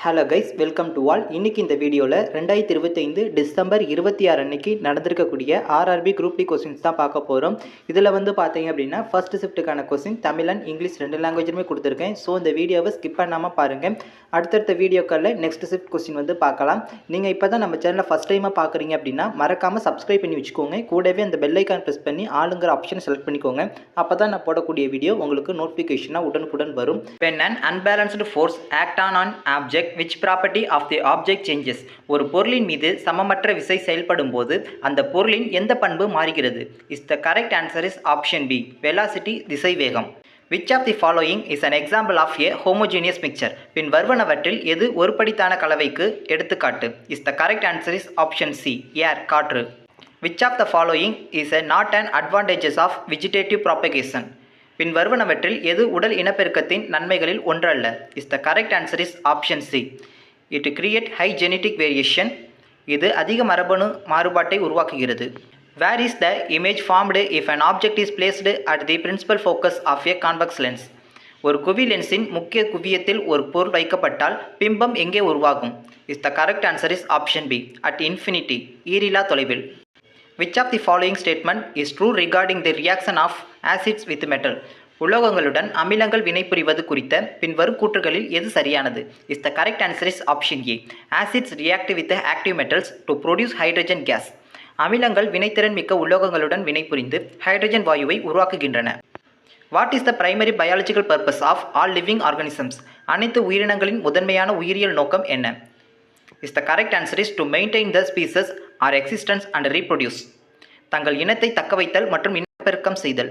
Hello guys, welcome to all. இன்றைக்கி இந்த வீடியோவில் 2025 டிசம்பர் 26 அன்னைக்கு நடந்திருக்கக்கூடிய ஆர்ஆர்பி குரூப் டி கொஸ்டின்ஸ் தான் பார்க்க போகிறோம். இதில் பார்த்தீங்க அப்படின்னா ஃபர்ஸ்ட் ஷிஃப்ட்டுக்கான கொஸ்டின் தமிழ் அண்ட் இங்கிலீஷ் 2 லாங்குவேஜுமே கொடுத்துருக்கேன். ஸோ இந்த வீடியோவை ஸ்கிப் பண்ணாமல் பாருங்கள். அடுத்தடுத்த வீடியோக்களில் நெக்ஸ்ட் ஷிஃப்ட் கொஸ்டின் பார்க்கலாம். நீங்கள் இப்போ தான் நம்ம சேனலில் ஃபஸ்ட் டைமாக பார்க்குறீங்க அப்படின்னா மறக்காமல் சப்ஸ்கிரைப் பண்ணி வச்சுக்கோங்க. கூடவே அந்த பெல் ஐக்கான் ப்ரெஸ் பண்ணி ஆளுங்கிற ஆப்ஷனை செலக்ட் பண்ணிக்கோங்க. அப்போ தான் நான் போடக்கூடிய வீடியோ உங்களுக்கு நோட்டிஃபிகேஷனாக உடனுக்குடன் வரும். When an unbalanced force act on an object, which property of the object changes? ஒரு பொருளின் மீது சமமற்ற விசை செயல்படும் போது அந்த பொருளின் எந்த பண்பு மாறுகிறது? The correct answer is option B, velocity, திசைவேகம். Which of the following is an example of a homogeneous mixture? பின் வருவனவற்றில் எது ஒருபடித்தான கலவைக்கு எடுத்துக்காட்டு? The correct answer is option C, air, காற்று. Which of the following is not an advantages of vegetative propagation? பின் வருவனவற்றில் எது உடல் இனப்பெருக்கத்தின் நன்மைகளில் ஒன்றல்ல? The correct answer is option C. It create high genetic variation. இது அதிக மரபணு மாறுபாட்டை உருவாக்குகிறது. Where is the image formed if an object is placed at the principal focus of a convex lens? ஒரு குவி லென்ஸின் முக்கிய குவியத்தில் ஒரு பொருள் வைக்கப்பட்டால் பிம்பம் எங்கே உருவாகும்? The correct answer is option B, at infinity, ஈரிலா தொலைவில். Which of the following statement is true regarding the reaction of acids with metal? உலோகங்களுடன் அமிலங்கள் வினைபுரிவது குறித்த பின்வரும் கூற்றுகளில் எது சரியானது? The correct answer is option A. Acids react with the active metals to produce hydrogen gas. அமிலங்கள் வினைத்திறன் மிக்க உலோகங்களுடன் வினைபுரிந்து ஹைட்ரஜன் வாயுவை உருவாக்குகின்றன. What is the primary biological purpose of all living organisms? அனைத்து உயிரினங்களின் முதன்மையான உயிரியல் நோக்கம் என்ன? The correct answer is to maintain the species or existence and reproduce. தங்கள் இனத்தை தக்கவைத்தல் மற்றும் இனப்பெருக்கம் செய்தல்.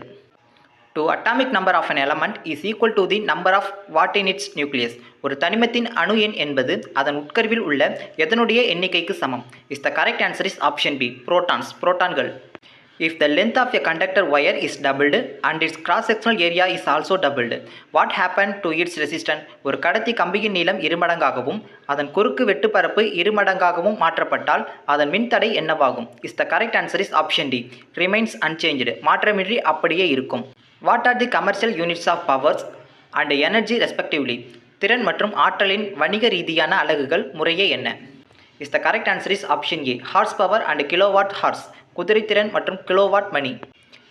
To atomic number of an element is equal to the number of what in its nucleus. ஒரு தனிமத்தின் அணு எண் என்பது அதன் உட்கருவில் உள்ள எதனுடைய எண்ணிக்கைக்கு சமம்? The correct answer is option B, protons, புரோட்டான்கள். If the length of a conductor wire is doubled and its cross-sectional area is also doubled, what happened to its resistance? ஒரு கடத்தி கம்பியின் நீளம் இருமடங்காகவும் அதன் குறுக்கு வெட்டுப்பரப்பு இருமடங்காகவும் மாற்றப்பட்டால் அதன் மின்தடை என்னவாகும்? The correct answer is option D, remains unchanged. மாற்றமின்றி அப்படியே இருக்கும். What are the commercial units of powers and energy respectively? திறன் மற்றும் ஆற்றலின் வணிக ரீதியான அலகுகள் முறையே என்ன? The correct answer is option A, horse power and kilowatt hours, குதிரைத்திறன் மற்றும் கிலோவாட் மணி.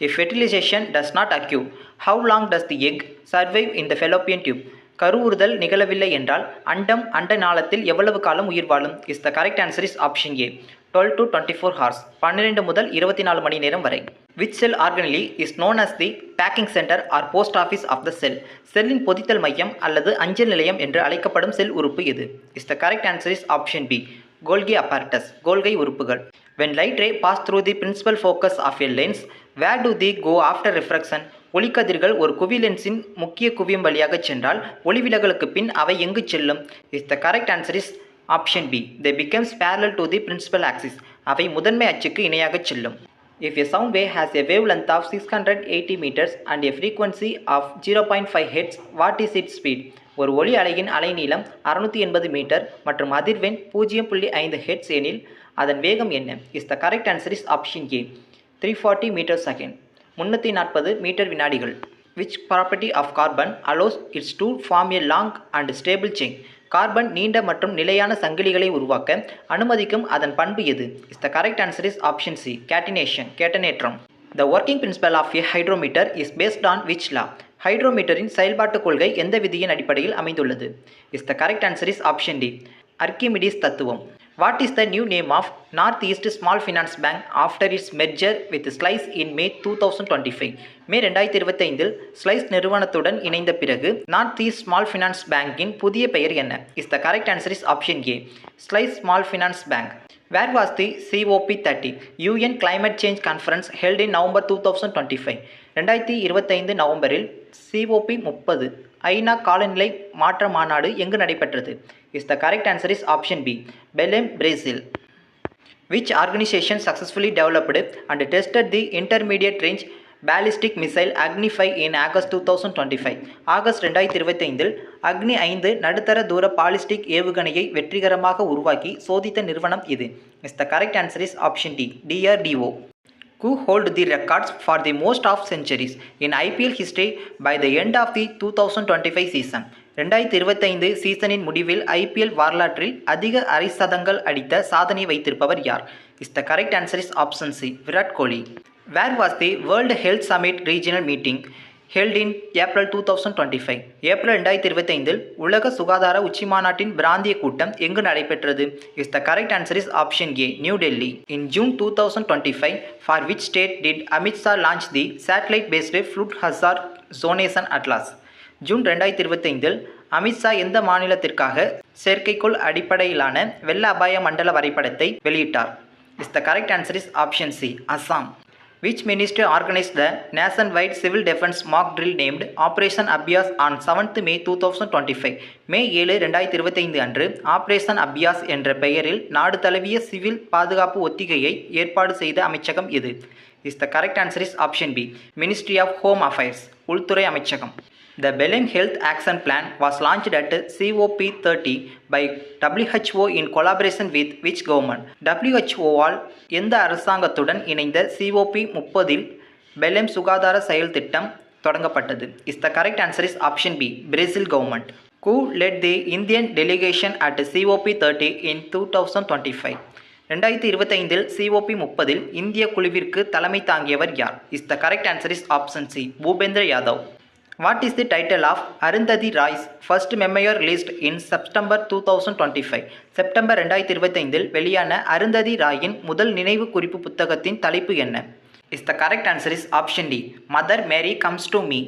If fertilization does not occur, how long does the egg survive in the fallopian tube? கருவுறுதல் நிகழவில்லை என்றால் அண்டம் அண்ட நாளத்தில் எவ்வளவு காலம் உயிர் வாழும்? The correct answer is option A, 12 to 24 hours, 12 முதல் 24 மணி நேரம் வரை. Which cell organelle is known as the packing center or post office of the cell? செல்லின் பொதித்தல் மையம் அல்லது அஞ்சல் நிலையம் என்று அழைக்கப்படும் செல் உறுப்பு எது? The correct answer is option B, Golgi apparatus, கோல்கை உறுப்புகள். When light ray pass through the principal focus of a lens, where do they go after refraction? ஒளிக்கதிர்கள் ஒரு குவி லென்ஸின் முக்கிய குவியம் வழியாக சென்றால் ஒளிவிலகலுக்கு பின் அவை எங்கு செல்லும்? The correct answer is option B, they becomes parallel to the principal axis. அவை முதன்மை அச்சுக்கு இணையாக செல்லும். If a sound wave has a wavelength of 680 meters and a frequency of 0.5 Hz, what is its speed? ஒரு ஒளி அலையின் அலைநீளம் 680 metre மற்றும் அதிர்வெண் 0.5 Hz எனில் அதன் வேகம் என்ன? The correct answer is option A, 340 meters second, 340 metre வினாடிகள். Which property of carbon allows it to form a long and stable chain? Carbon நீண்ட மற்றும் நிலையான சங்கிலிகளை உருவாக்க அனுமதிக்கும் அதன் பண்பு எது? The correct answer is option C, catenation, கேட்டனேற்றம். The working principle of a hydrometer is based on which law? ஹைட்ரோமீட்டரின் செயல்பாட்டு கொள்கை எந்த விதியின் அடிப்படையில் அமைந்துள்ளது? The correct answer is option D, Archimedes தத்துவம். What is the new name of North East Small Finance Bank after its merger with Slice in May 2025? May 2025 slice நிறுவனத்துடன் இணைந்த பிறகு நார்த் ஈஸ்ட் ஸ்மால் ஃபினான்ஸ் பேங்கின் புதிய பெயர் என்ன? The correct answer is option A, Slice Small Finance Bank. Where was the COP30 UN Climate Change Conference held in November 2025? 2025 நவம்பரில் COP30 ஐநா காலநிலை மாற்ற மாநாடு எங்கு நடைபெற்றது? The correct answer is option B, Belém, Brazil. Which organization successfully developed and tested the intermediate range ballistic missile Agni 5 in August 2025? August 2025 அக்னி 5 நடுத்தர தூர ballistic ஏவுகணையை வெற்றிகரமாக உருவாக்கி சோதித்த நிறுவனம் இது? The correct answer is option D, DRDO. Who hold the records for the most of centuries in IPL history by the end of the 2025 season? 2025 சீசனின் முடிவில் IPL வரலாற்றில் அதிக அரை சதங்கள் அடித்த சாதனை வைத்திருப்பவர் யார்? Is the correct answer is option C, Virat Kohli. Where was the world health summit regional meeting held in April 2025? April 2025 உலக சுகாதார உச்சிமாநாட்டின் பிராந்திய கூட்டம் எங்கு நடைபெற்றது? Is the correct answer is option A, New Delhi. In June 2025, for which state did Amit Shah launch the satellite based flood hazard zonation atlas? June 2025 Amit Shah எந்த மாநிலத்திற்காக செயற்கைக்கோள் அடிப்படையிலான வெள்ள அபாய மண்டல வரைபடத்தை வெளியிட்டார்? Is the correct answer is option C, Assam. Which ministry organized the nationwide civil defense mock drill named Operation Abhyas on 7th May 2025? மே 7, 2025 அன்று ஆபரேஷன் அபியாஸ் என்ற பெயரில் நாடு தழுவிய சிவில் பாதுகாப்பு ஒத்திகையை ஏற்பாடு செய்த அமைச்சகம் எது? Is the correct answer is option B, ministry of home affairs, உள்துறை அமைச்சகம். The Belem Health Action Plan was launched at COP30 by WHO in collaboration with which government? WHO-ஆல் எந்த அரசாங்கத்துடன் இணைந்த COP30 பெலெம் சுகாதார செயல் திட்டம் தொடங்கப்பட்டது? Is the correct answer is option B, Brazil government. Who led the Indian delegation at COP30 in 2025? 2025 COP30 இந்திய குழுவிற்கு தலைமை தாங்கியவர் யார்? Is the correct answer is option C, Bhupender Yadav. What is the title of Arundhati Roy's first memoir released in September 2025? September 2025 வெளியான அருந்ததி ராயின் முதல் நினைவு குறிப்பு புத்தகத்தின் தலைப்பு என்ன? Is the correct answer is option D, mother Mary comes to me.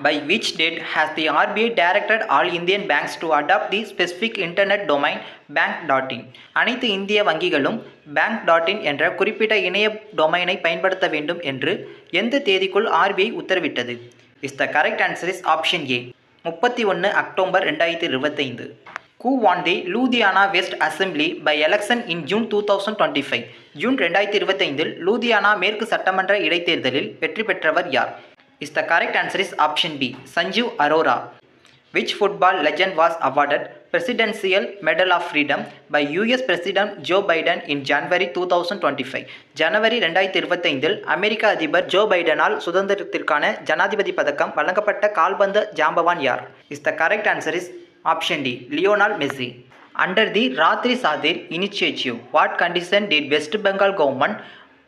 By which date has the RBI directed all Indian banks to adopt the specific internet domain bank.in? அனைத்து இந்திய வங்கிகளும் bank.in என்ற குறிப்பிட்ட இணைய டொமைனை பயன்படுத்த வேண்டும் என்று எந்த தேதிக்குள் RBI உத்தரவிட்டது? Is the correct answer is option A, 31 October 2025. Who won the Ludhiana West Assembly by election in June 2025? June 2025 Ludhiana மேற்கு சட்டமன்ற இடைத்தேர்தலில் வெற்றி பெற்றவர் யார்? Is the correct answer is option B, Sanjeev Arora. Which football legend was awarded Presidential Medal of Freedom by US President Joe Biden in January 2025? ஜனவரி 2025 அமெரிக்க அதிபர் Joe பைடனால் சுதந்திரத்திற்கான ஜனாதிபதி பதக்கம் வழங்கப்பட்ட கால்பந்து ஜாம்பவான் யார்? Is the correct answer is option D, Lionel Messi. Under the Ratri Sadir initiative, what condition did West Bengal government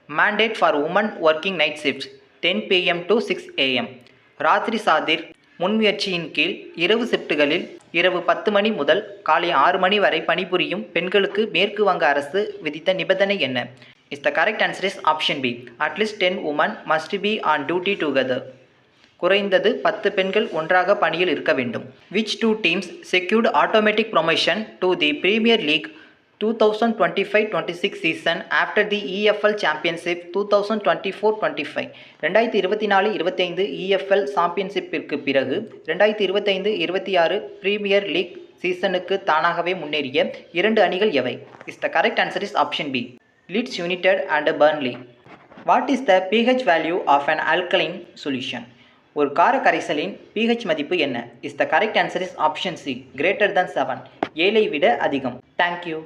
mandate for women working night shifts 10 pm to 6 am? ராத்ரி Sadhir முன்முயற்சியின் கீழ் இரவு ஷிப்டுகளில் இரவு 10 மணி முதல் காலை 6 மணி வரை பணிபுரியும் பெண்களுக்கு மேற்கு வங்க அரசு விதித்த நிபந்தனை என்ன? Is the correct answer is option B, at least 10 women must be on duty together. குறைந்தது 10 பெண்கள் ஒன்றாக பணியில் இருக்க வேண்டும். Which two teams secured automatic promotion to the Premier League 2025-26 season after the EFL Championship 2024-25? 2024-25 EFL சாம்பியன்ஷிப்பிற்கு பிறகு 2025-26 பிரீமியர் லீக் சீசனுக்கு தானாகவே முன்னேறிய 2 அணிகள் எவை? Is the correct answer is option B, Leeds United and Burnley. What is the pH value of an alkaline solution? ஒரு கார கரைசலின் pH மதிப்பு என்ன? Is the correct answer is option C, greater than 7, 7 விட அதிகம். தேங்க்யூ.